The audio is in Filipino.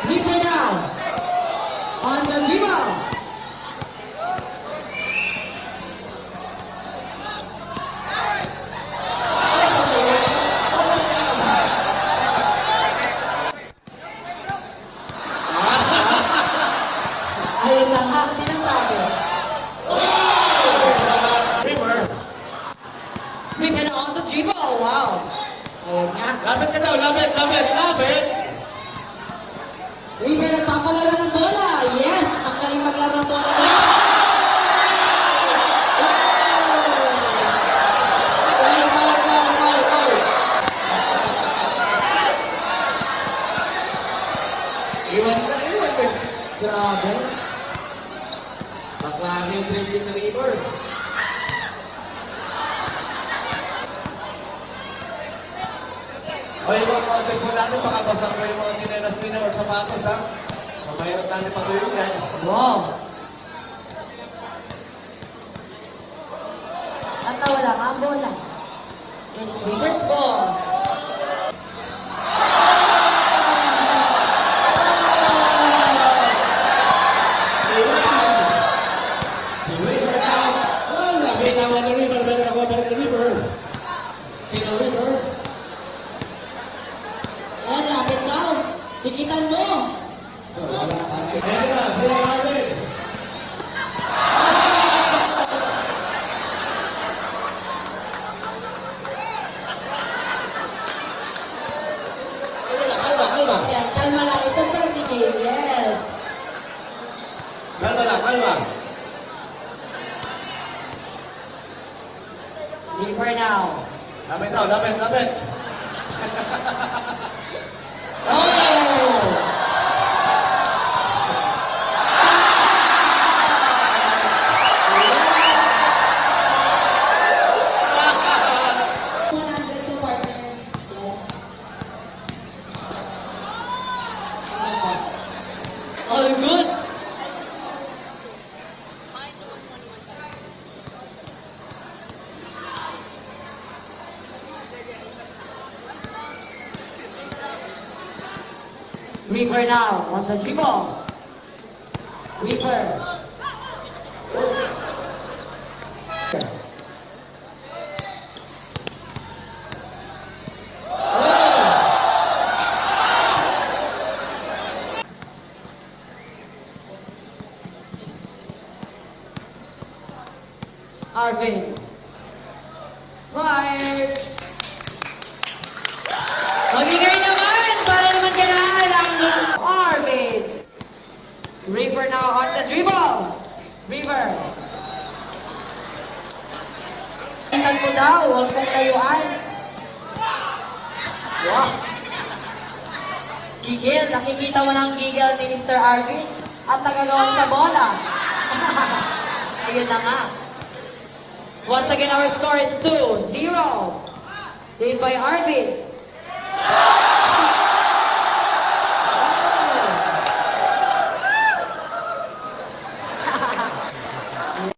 Reaper now. On the dribble. Ayun na nga, sinasabi. River. Reaper on the dribble. Wow. Ayun nga. Lapit ka daw, lapit, lapit, lapit. Reaper nagpapalaro ng bola. Yes! Ang galing maglaro ng bola. Iwan ka, iwan ka. Grabe. Baklase yung dribbling ng River. O, yung contest mo natin, baka basang ko yung mga tinelas nila or sapatos, ha? Mahirap natin patuloy yan. Wow. At nawala ka ang bola. It's Reaper's ball. Oh, nabitawan ng River, pero nakuha pa rin ng River. Still a River. Ayan, lapit daw. Tikitan mo. Ayan na, sila natin. Kalma, kalma. Ayan, kalma lang. It's a friendly game. Yes. Kalma lang, kalma. Reaper now. Lapit daw, lapit, lapit. Oh! All goods. Reaper now on the dribble. Reaper. Arvin. Fires. Magigay naman para naman ganahan ang Arvin. River now on the dribble. River. Tingnan mo daw, huwag mong layuan. Wow. Gigil, nakikita mo ng gigil ni Mr. Arvin at nagagawang sa bola. Ayun na nga. Once again, our score is 2-0. Lead by Arvin.